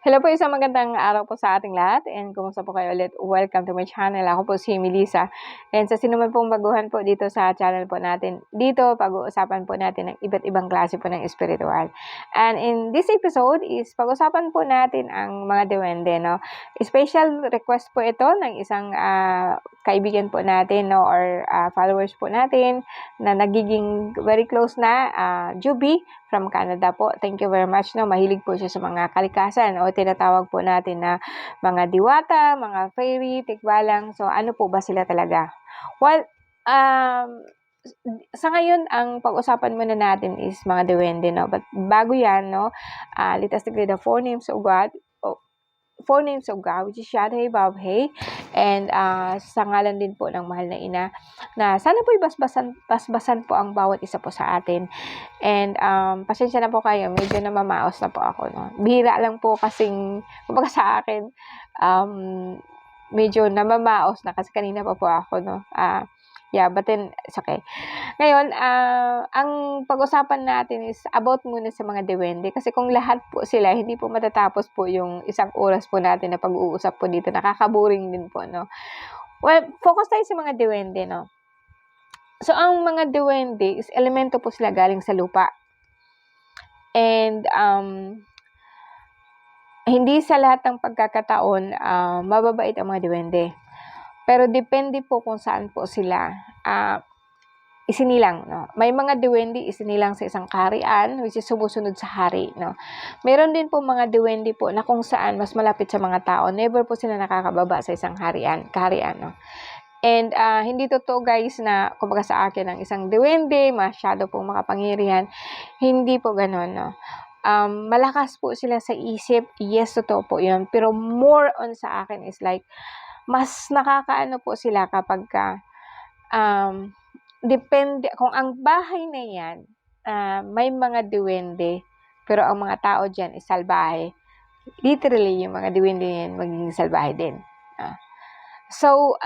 Hello po, isang magandang araw po sa ating lahat and kumusta po kayo ulit? Welcome to my channel. Ako po si Melissa. And sa sino man pong baguhan po dito sa channel po natin, dito pag-uusapan po natin ng iba't ibang klase po ng espiritual. And in this episode is pag-usapan po natin ang mga duwende, no? Special request po ito ng isang kaibigan po natin, no, or followers po natin na nagiging very close na, Juby from Canada po. Thank you very much, no. Mahilig po siya sa mga kalikasan o tinatawag po natin na mga diwata, mga fairy, tikbalang. So, ano po ba sila talaga? Well, sa ngayon, ang pag-usapan muna natin is mga duwende, no. But bago yan, no, let us declare the four names of God, which is Yahweh, Bavhe, and sa ngalan din po ng mahal na ina, na sana po basbasan po ang bawat isa po sa atin. And pasensya na po kayo, medyo namamaos na po ako, no. Bihira lang po kasing, kumbaga sa akin, medyo namamaos na kasi kanina pa po ako, no. Yeah, but then, it's okay. Ngayon, ang pag-usapan natin is about muna sa mga duwende. Kasi kung lahat po sila, hindi po matatapos po yung isang oras po natin na pag-uusap po dito. Nakakaboring din po, no? Well, focus tayo sa mga duwende, no? So, ang mga duwende is elemento po sila galing sa lupa. And, hindi sa lahat ng pagkakataon, mababait ang mga duwende. Pero depende po kung saan po sila isinilang, no. May mga duwende isinilang sa isang kaharian, which is sumusunod sa hari, no. Meron din po mga duwende po na kung saan mas malapit sa mga tao, never po sila nakakababa sa isang kaharian, no. And hindi totoo guys na kumbaga sa akin ang isang duwende masyado pong makapangyarihan. Hindi po ganoon, no. Malakas po sila sa isip, yes, totoo po yun. Pero more on sa akin is like, mas nakakaano po sila kapag depende, kung ang bahay na yan, may mga duwende, pero ang mga tao dyan is salbahe. Literally, yung mga duwende yan, magiging salbahe din. So,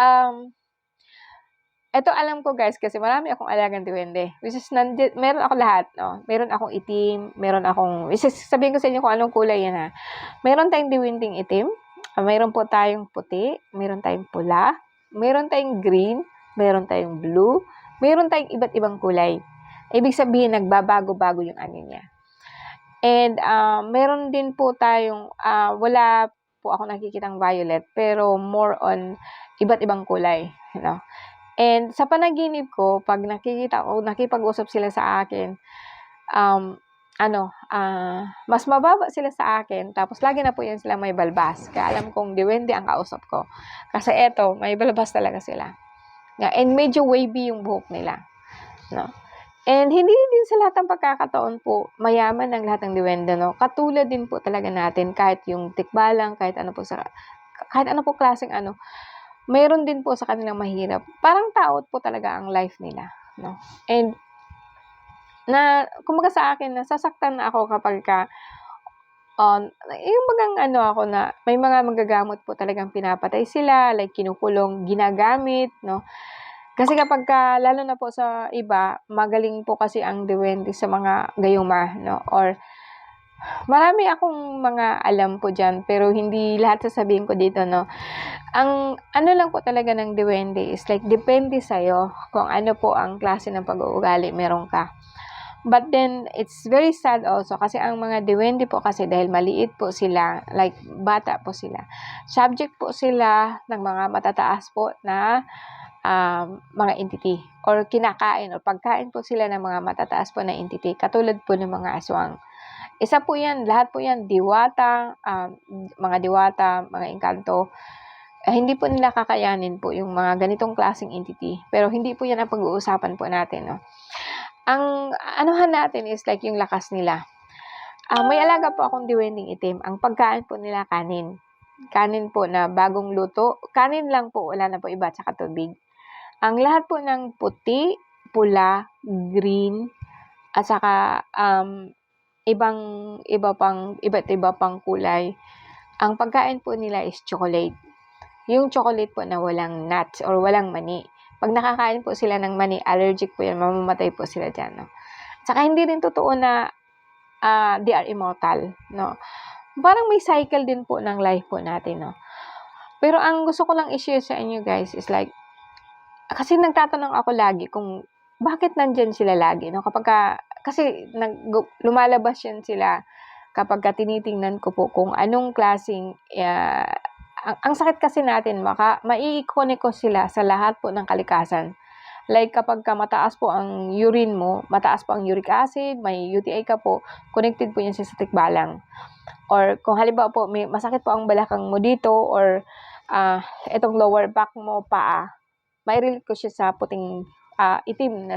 ito alam ko guys, kasi marami akong alagang duwende. Which is, meron ako lahat, no? Meron akong itim, meron akong, sabihin ko sa inyo kung anong kulay yan, ha? Meron tayong duwending itim, meron po tayong puti, meron tayong pula, meron tayong green, meron tayong blue, meron tayong iba't ibang kulay. Ibig sabihin, nagbabago-bago yung ano niya. And meron din po tayong, wala po ako nakikitang violet, pero more on iba't ibang kulay, you know. And sa panaginip ko, pag nakikita ko, nakipag-usap sila sa akin, mas mababa sila sa akin, tapos lagi na po yan sila may balbas. Kaya alam kong duwende ang kausap ko. Kasi eto, may balbas talaga sila. And medyo wavy yung buhok nila. No? And hindi din sa lahat ng pagkakataon po, mayaman ang lahat ng duwende, no? Katulad din po talaga natin, kahit yung tikbalang, kahit ano po klaseng ano, mayroon din po sa kanilang mahirap. Parang taot po talaga ang life nila, no? And kumbaga sa akin, nasasaktan na ako kapag yung bagang ako na may mga manggagamot po talagang pinapatay sila, like kinukulong, ginagamit, no? Kasi kapag lalo na po sa iba, magaling po kasi ang duwende sa mga gayuma, no? Or marami akong mga alam po dyan, pero hindi lahat sasabihin ko dito, no? Ang ano lang po talaga ng duwende is like, depende sa'yo kung ano po ang klase ng pag-uugali meron ka. But then, it's very sad also kasi ang mga duwende po kasi dahil maliit po sila, like bata po sila, subject po sila ng mga matataas po na mga entity or kinakain or pagkain po sila ng mga matataas po na entity, katulad po ng mga aswang. Isa po yan, lahat po yan, diwata, mga diwata, mga engkanto. Hindi po nila kakayanin po yung mga ganitong klaseng entity. Pero hindi po yan ang pag-uusapan po natin, no? Ang anuhan natin is like yung lakas nila. May alaga po akong duwending itim. Ang pagkain po nila kanin. Kanin po na bagong luto. Kanin lang po, wala na po iba, tsaka tubig. Ang lahat po ng puti, pula, green, at saka iba't iba pang kulay. Ang pagkain po nila is chocolate. Yung chocolate po na walang nuts or walang mani. Pag nakakain po sila ng mani, allergic po yan, mamamatay po sila dyan, no? Saka hindi rin totoo na they are immortal, no? parang may cycle din po ng life po natin, no? Pero ang gusto ko lang i-share sa inyo guys is like, kasi nagtatanong ako lagi kung bakit nandyan sila lagi, no? Kasi lumalabas yan sila kapag tinitingnan ko po kung anong klaseng, ang sakit kasi natin, mai-connect ko sila sa lahat po ng kalikasan. Like kapag mataas po ang urine mo, mataas po ang uric acid, may UTI ka po, connected po yan sa tikbalang. Or kung halimbawa po, may masakit po ang balakang mo dito or itong lower back mo, paa, may relate ko siya sa puting itim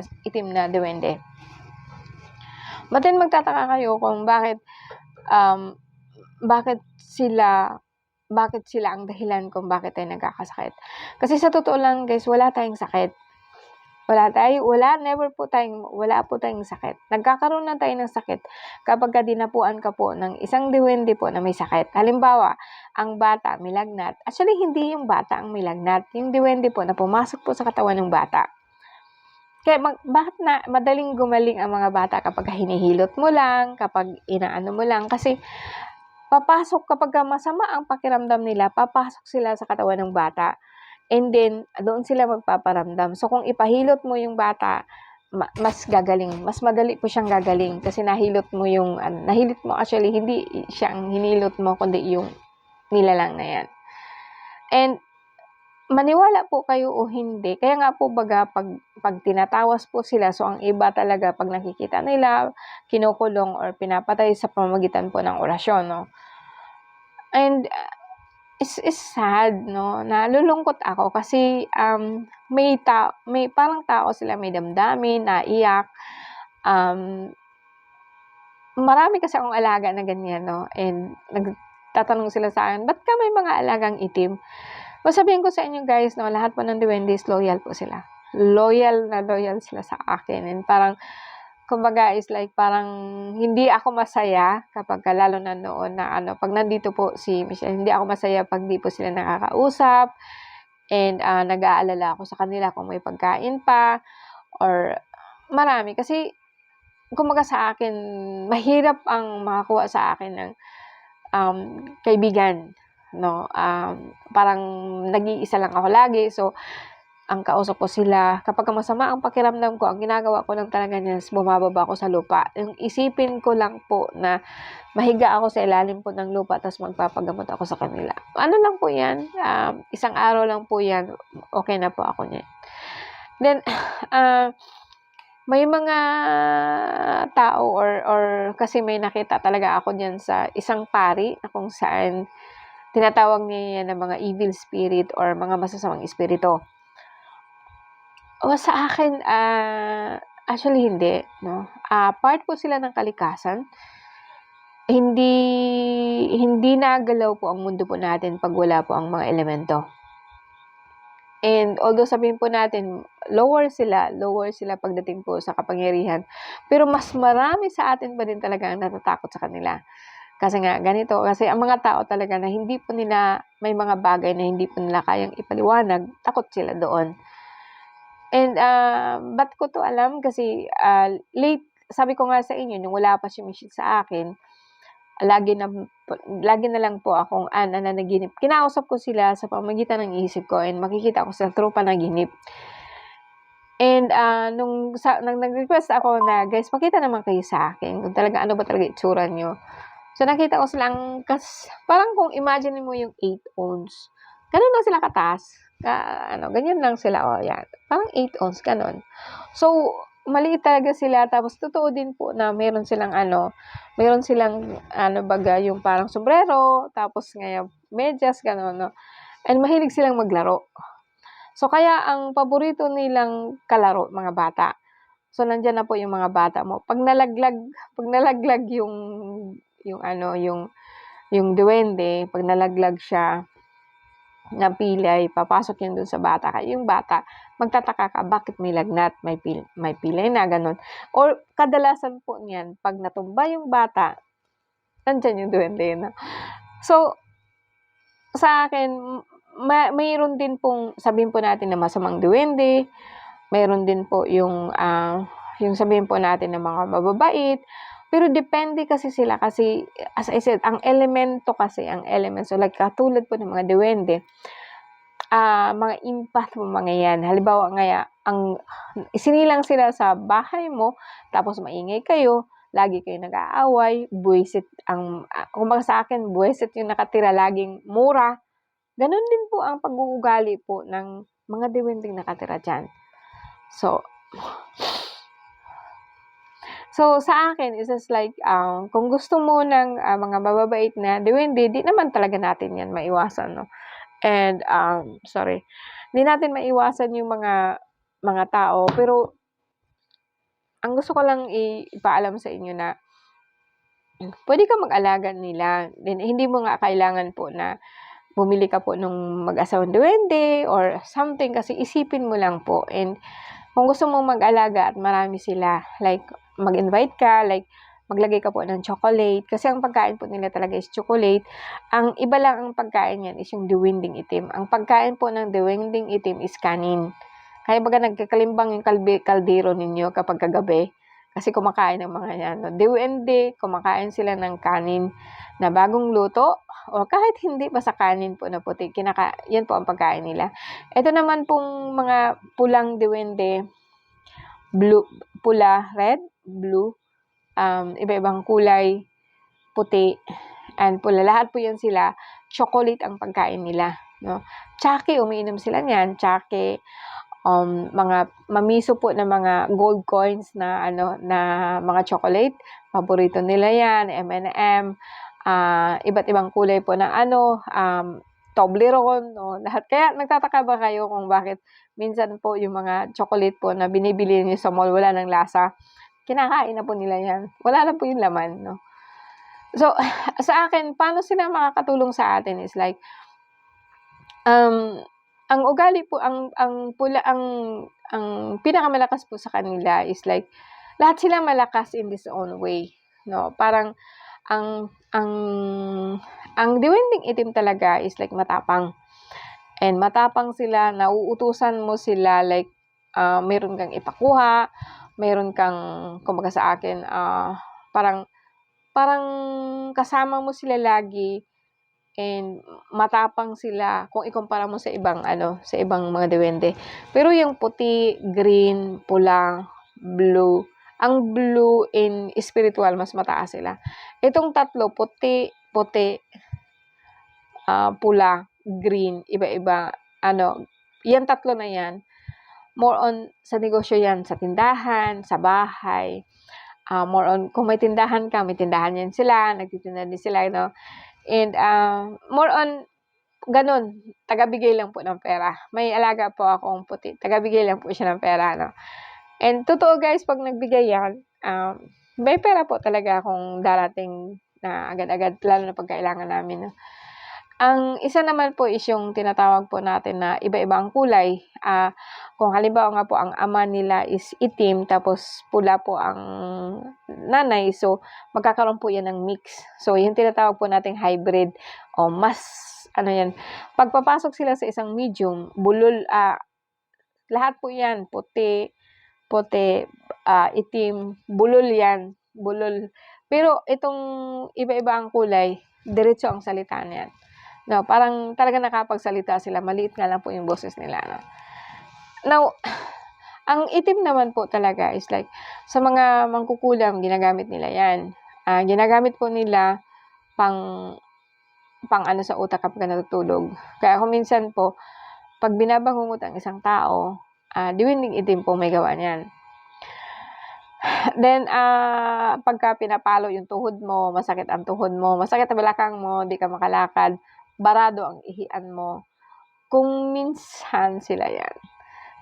na duwende. But then magtataka kayo kung bakit sila ang dahilan kung bakit tayo nagkakasakit. Kasi sa totoo lang guys, wala tayong sakit. Wala po tayong sakit. Nagkakaroon lang tayo ng sakit kapag dinapuan ka po ng isang duwende po na may sakit. Halimbawa, ang bata may lagnat. Actually, hindi yung bata ang may lagnat. Yung duwende po na pumasok po sa katawan ng bata. Kaya bakit na madaling gumaling ang mga bata kapag hinihilot mo lang, kapag inaano mo lang. Kasi kapag masama ang pakiramdam nila, papasok sila sa katawan ng bata. And then, doon sila magpaparamdam. So, kung ipahilot mo yung bata, mas gagaling. Mas madali po siyang gagaling. Kasi nahilit mo actually, hindi siya ang hinilot mo, kundi yung nilalang na yan. And, maniwala po kayo o hindi. Kaya nga po pag tinatawas po sila, so ang iba talaga, pag nakikita nila, kinukulong or pinapatay sa pamamagitan po ng orasyon, no? And, it's sad, no? Nalulungkot ako kasi may parang tao sila, may damdamin, naiyak. Marami kasi akong alaga na ganyan, no? And nagtatanong sila sa akin, ba't ka may mga alagang itim? Sabihin ko sa inyo guys, no, lahat po ng duwendes, loyal po sila. Loyal sila sa akin. And parang, kumbaga is like parang hindi ako masaya kapag lalo na noon na pag nandito po si Michelle, hindi ako masaya pag di po sila nakakausap and nag-aalala ako sa kanila kung may pagkain pa or marami. Kasi kumbaga sa akin, mahirap ang makakuha sa akin ng kaibigan, no? Parang nag-iisa lang ako lagi. So, ang kausap ko sila, kapag masama ang pakiramdam ko, ang ginagawa ko lang talaga niyan is bumababa ako sa lupa. Yung isipin ko lang po na mahiga ako sa ilalim po ng lupa tapos magpapagamot ako sa kanila. Ano lang po yan? Isang araw lang po yan. Okay na po ako niyan. Then, may mga tao or kasi may nakita talaga ako diyan sa isang pari na kung saan tinatawag niya ng mga evil spirit or mga masasamang espiritu. O sa akin, actually hindi, no? Part po sila ng kalikasan. Hindi nagalaw po ang mundo po natin pag wala po ang mga elemento. And although sabihin po natin, lower sila pagdating po sa kapangyarihan, pero mas marami sa atin pa din talaga ang natatakot sa kanila. Kasi nga, ganito, kasi ang mga tao talaga na hindi po nila, may mga bagay na hindi po nila kayang ipaliwanag, takot sila doon. And, ba't ko to alam? Kasi, late, sabi ko nga sa inyo, nung wala pa si Michelle sa akin, lagi na lang po akong nanaginip. Kinausap ko sila sa pamamagitan ng isip ko and makikita ko sa true panaginip. And, nung nag-request ako na, guys, pakita naman kayo sa akin kung talaga, ano ba talaga itsura nyo. So, nakita ko silang, parang kung imagine mo yung 8 ounce, ganun lang sila kataas. Ganyan lang sila, yan. Parang 8 ounce, ganun. So, maliit talaga sila, tapos totoo din po na meron silang yung parang sombrero, tapos ngayon, medyas, ganun, no? And mahilig silang maglaro. So, kaya ang paborito nilang kalaro, mga bata. So, nandyan na po yung mga bata mo. Pag nalaglag yung duwende, pag nalaglag siya, na pilay, papasok yun dun sa bata. Kaya yung bata, magtataka ka, bakit may lagnat, may pilay na, ganun. Or kadalasan po niyan, pag natumba yung bata, nandyan yung duwende na. So, sa akin, mayroon din pong, sabihin po natin na masamang duwende, mayroon din po yung sabihin po natin na mga mababait, Pero depende kasi sila kasi, as I said, ang elemento kasi, so like katulad po ng mga duwende, mga impact mo mga yan. Halimbawa ang isinilang sila sa bahay mo, tapos maingay kayo, lagi kayo nag-aaway, buwisit kumbaga sa akin, buwisit yung nakatira, laging mura. Ganun din po ang pag-uugali po ng mga duwendeng nakatira diyan. So sa akin, is just like, kung gusto mo ng mga mababait na duwende, di naman talaga natin yan maiwasan, no? And, di natin maiwasan yung mga tao, pero ang gusto ko lang ipaalam sa inyo na pwede kang mag-alaga nila. Then, hindi mo nga kailangan po na bumili ka po nung mag-asawang duwende or something, kasi isipin mo lang po. And kung gusto mong mag-alaga at marami sila, like mag-invite ka, like maglagay ka po ng chocolate, kasi ang pagkain po nila talaga is chocolate. Ang iba lang ang pagkain yan is yung duwending itim. Ang pagkain po ng duwending itim is kanin. Kaya baga nagkakalimbang yung kaldero ninyo kapag kagabi, kasi kumakain ng mga yan. No? Duwende, kumakain sila ng kanin na bagong luto, o kahit hindi, basta kanin po na puti. Yan po ang pagkain nila. Ito naman pong mga pulang duwende, blue, pula, red, blue, iba-ibang kulay, puti, and pula. Lahat po yan sila, chocolate ang pagkain nila. No? Tsake, umiinom sila niyan. Tsake, mga mamiso po na mga gold coins na mga chocolate. Paborito nila yan, M&M, iba't ibang kulay po ng Toblerone, no? Lahat. Kaya nagtataka ba kayo kung bakit minsan po yung mga chocolate po na binibili niyo sa mall wala ng lasa? Kinakain na po nila yan. Wala lang po yung laman, no? So, sa akin, paano sila makakatulong sa atin is like, ang ugali po, ang pinakamalakas po sa kanila is like, lahat sila malakas in this own way, no? Parang, ang duwending itim talaga is like matapang. And matapang sila, nauutusan mo sila, like, meron kang ipakuha, meron kang, kumbaga sa akin, parang kasama mo sila lagi, and matapang sila kung ikumpara mo sa ibang mga duwende. Pero yung puti, green, pula, blue, ang blue in spiritual, mas mataas sila. Itong tatlo, puti, pula, green, iba-iba, yan tatlo na yan, more on sa negosyo yan, sa tindahan, sa bahay, more on, kung may tindahan ka, may tindahan yan sila, nagtitinda din sila, no? And, more on, ganun, tagabigay lang po ng pera. May alaga po akong puti, tagabigay lang po siya ng pera, no? And, totoo guys, pag nagbigay yan, may pera po talaga akong darating na agad-agad, lalo na pag kailangan namin, no? Ang isa naman po is yung tinatawag po natin na iba-iba ang kulay. Kung halimbawa nga po ang ama nila is itim, tapos pula po ang nanay, so magkakaroon po yan ng mix. So yung tinatawag po nating hybrid, o mas, pagpapasok sila sa isang medium, bulol, lahat po yan, puti, itim, bulol yan, bulol. Pero itong iba-iba ang kulay, diretso ang salita niyan. No, parang talaga nakapagsalita sila, maliit nga lang po yung boses nila, no? Now, ang itim naman po talaga is like, sa mga mangkukulam, ginagamit nila yan. Ginagamit po nila pang sa utak kapag natutulog. Kaya kung minsan po, pag binabangungot ang isang tao, duwending itim po may gawa niyan. Then, pagka pinapalo yung tuhod mo, masakit ang tuhod mo, masakit ang balakang mo, di ka makalakad, barado ang ihian mo, kung minsan sila yan.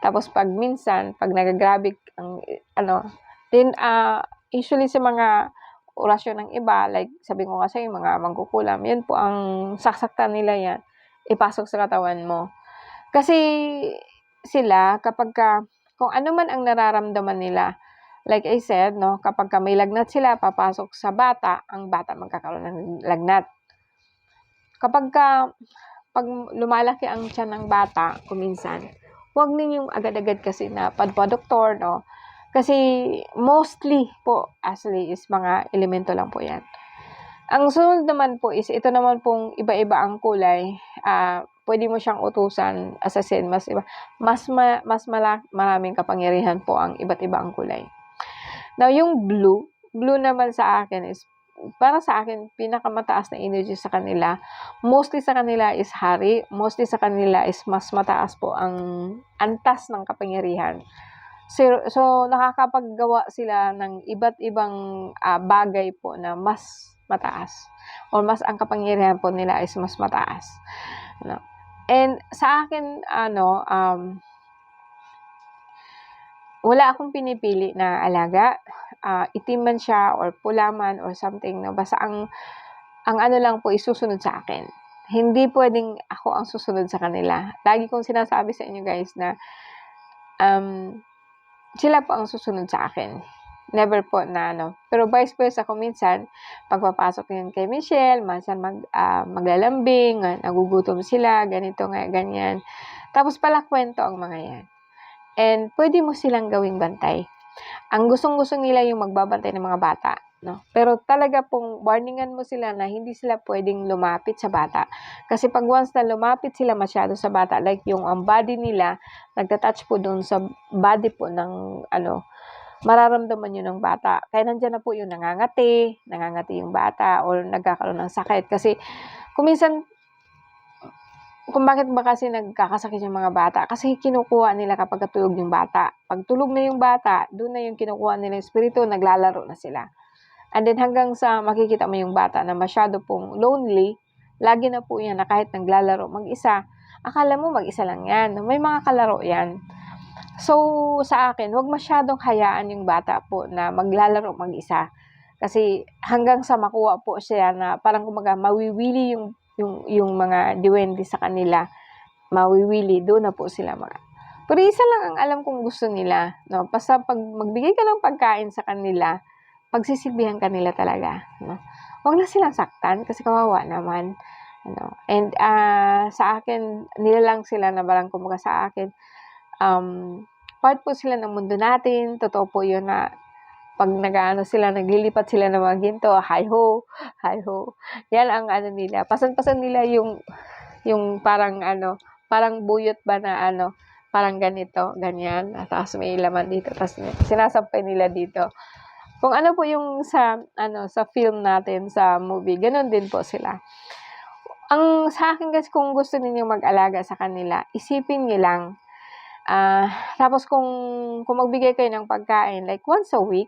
Tapos pag minsan, pag nagagrabe ang then usually sa mga orasyon ng iba, like sabi ko kasi yung mga mangkukulam, yan po ang saksaktan nila yan, ipasok sa katawan mo. Kasi sila, kung ano man ang nararamdaman nila, like I said, no, kapag may lagnat sila, papasok sa bata, ang bata magkakaroon ng lagnat. Pag lumalaki ang tiyan ng bata, kuminsan, huwag ninyong agad-agad kasi na padpa-doktor, no? Kasi mostly po actually is mga elemento lang po 'yan. Ang sunod naman po is ito naman pong iba-iba ang kulay, puwede mo siyang utusan, as I said, mas maraming kapangyarihan po ang iba't iba ang kulay. Now yung blue naman sa akin is para sa akin pinakamataas na energy sa kanila. Mostly sa kanila is hari, mostly sa kanila is mas mataas po ang antas ng kapangyarihan. So nakakapaggawa sila ng iba't ibang, bagay po na mas mataas or mas ang kapangyarihan po nila is mas mataas, no. And sa akin wala akong pinipili na alaga, itim man siya or pula man or something, no, basta ang ano lang po is susunod sa akin. Hindi puwedeng ako ang susunod sa kanila. Lagi kong sinasabi sa inyo guys na, sila po ang susunod sa akin. Never po na pero vice versa kung minsan pagpapasok yun kay Michelle, minsan maglalambing, nagugutom sila, ganito nga, ganyan. Tapos kwento ang mga yan. And pwede mo silang gawing bantay. Ang gustong-gusto nila yung magbabantay ng mga bata, no? Pero talaga pong warningan mo sila na hindi sila pwedeng lumapit sa bata. Kasi pag once na lumapit sila masyado sa bata, like yung ang body nila, nagta-touch po doon sa body po ng mararamdaman yun ng bata. Kaya nandiyan na po yung nangangati yung bata or nagkakaroon ng sakit. Kasi kung minsan, kung bakit ba kasi nagkakasakit yung mga bata? Kasi kinukuha nila kapag tulog yung bata. Pag tulog na yung bata, doon na yung kinukuha nila yung espiritu, naglalaro na sila. And then hanggang sa makikita mo yung bata na masyado pong lonely, lagi na po yan na kahit naglalaro mag-isa, akala mo mag-isa lang yan. May mga kalaro yan. So, sa akin, huwag masyadong hayaan yung bata po na maglalaro mag-isa. Kasi hanggang sa makuha po siya na parang kumaga mawiwili yung mga duwende sa kanila, mawiwili, doon na po sila pero isa lang ang alam kong gusto nila, no? Basta pag magbigay ka ng pagkain sa kanila, pagsisilbihan kanila talaga, no? Huwag na silang saktan kasi kawawa naman, ano. And sa akin, nilalang sila na parang kumbaga sa akin, part po sila ng mundo natin. Totoo po yun na pag sila, naglilipat sila ng mga ginto, hi-ho, hi-ho. Yan ang nila. Pasan-pasan nila yung parang parang buyot ba na parang ganito, ganyan. Tapos may laman dito. Tapos sinasampay nila dito. Kung ano po yung sa film natin, sa movie, ganun din po sila. Ang sa akin guys, kung gusto niyo mag-alaga sa kanila, isipin niyo lang. Tapos kung magbigay kayo ng pagkain, like once a week,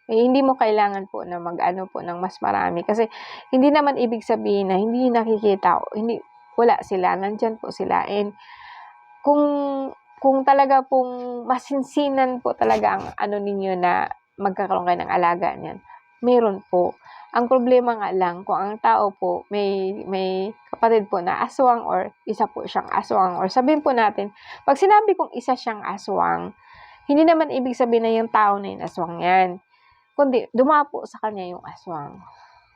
hindi mo kailangan po na mag-ano po ng mas marami. Kasi hindi naman ibig sabihin na hindi nakikita, wala sila, nandyan po sila. And kung talaga pong masinsinan po talaga ang ninyo na magkakaroon kayo ng alaga niyan, meron po. Ang problema nga lang, kung ang tao po may kapatid po na aswang or isa po siyang aswang, or sabihin po natin, pag sinabi kong isa siyang aswang, hindi naman ibig sabihin na yung tao na yung aswang yan. Kundi dumapo sa kanya yung aswang.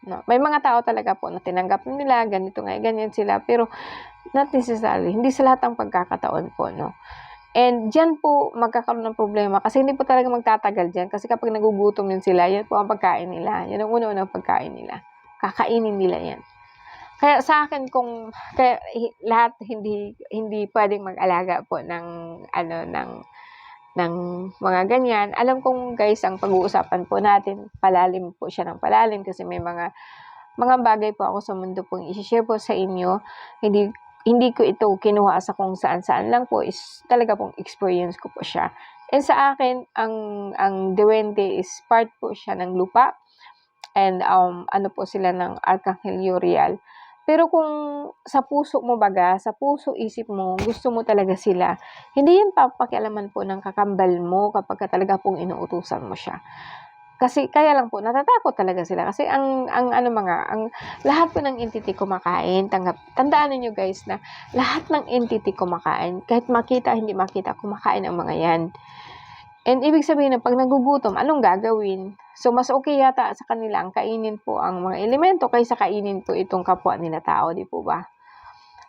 No, may mga tao talaga po na tinanggap nila, ganito nga, ganyan sila, pero not necessarily, hindi sa lahat ng pagkakataon po, no. And diyan po magkakaroon ng problema kasi hindi po talaga magtatagal diyan kasi kapag nagugutom yun sila, yan po ang pagkain nila. Yan ang una-unang pagkain nila. Kakainin nila yan. Kaya sa akin lahat hindi pwedeng mag-alaga po ng ng mga ganyan. Alam kong guys, ang pag-uusapan po natin, palalim po siya ng palalim kasi may mga bagay po ako sa mundo pong i-share po sa inyo. Hindi ko ito kinuha sa kung saan-saan lang po, is talaga pong experience ko po siya. And sa akin, ang duwende is part po siya ng lupa and po sila ng Arkanghel Uriel. Pero kung sa puso mo baga, sa puso isip mo, gusto mo talaga sila, hindi yan papakialaman po ng kakambal mo kapag talaga pong inuutusan mo siya. Kasi kaya lang po natatakot talaga sila kasi ang lahat po ng entity kumakain. Tandaan niyo guys na lahat ng entity kumakain, kahit makita hindi makita, kumakain ang mga yan. And ibig sabihin na pag nagugutom, anong gagawin? So mas okay yata sa kanila ang kainin po ang mga elemento kaysa kainin po itong kapwa nila tao, di po ba?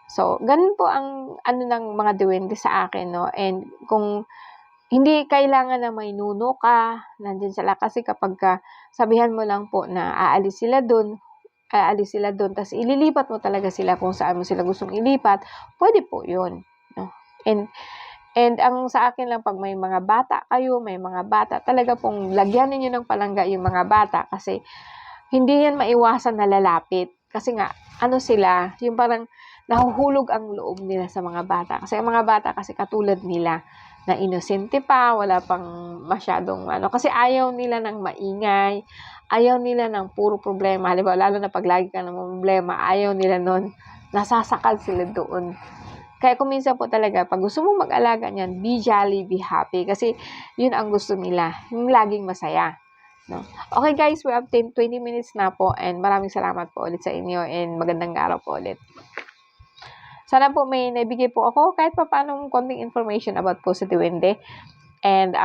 So ganun po ang ng mga duwende sa akin, no. And kung hindi kailangan na may nuno ka, nandiyan sila. Kasi kapagka sabihan mo lang po na aalis sila do'n, tas ililipat mo talaga sila kung saan mo sila gustong ilipat, puwede po 'yun, 'no. And ang sa akin lang 'pag may mga bata kayo, may mga bata, talaga pong lagyan ninyo ng palangga yung mga bata kasi hindi yan maiwasan na lalapit. Kasi nga, ano sila, yung parang nahuhulog ang loob nila sa mga bata. Kasi ang mga bata kasi katulad nila, na inosente pa, wala pang masyadong ano, kasi ayaw nila ng maingay, ayaw nila ng puro problema. Halimbawa, lalo na pag lagi ka ng problema, ayaw nila nun, nasasakal sila doon. Kaya kung minsan po talaga, pag gusto mong mag-alaga niyan, be jolly, be happy. Kasi yun ang gusto nila, yung laging masaya. No? Okay guys, we have 20 minutes na po and maraming salamat po ulit sa inyo and magandang araw po ulit. Sana po may naibigay po ako kahit pa paano konting information about po sa Duwende. And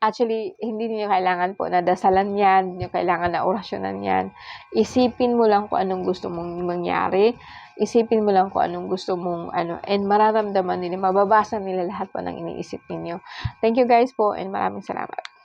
actually, hindi niyo kailangan po na dasalan yan, hindi niyo kailangan na orasyonan yan. Isipin mo lang kung anong gusto mong mangyari. Isipin mo lang kung anong gusto mong and mararamdaman nila, mababasa nila lahat po ng iniisip ninyo. Thank you guys po and maraming salamat.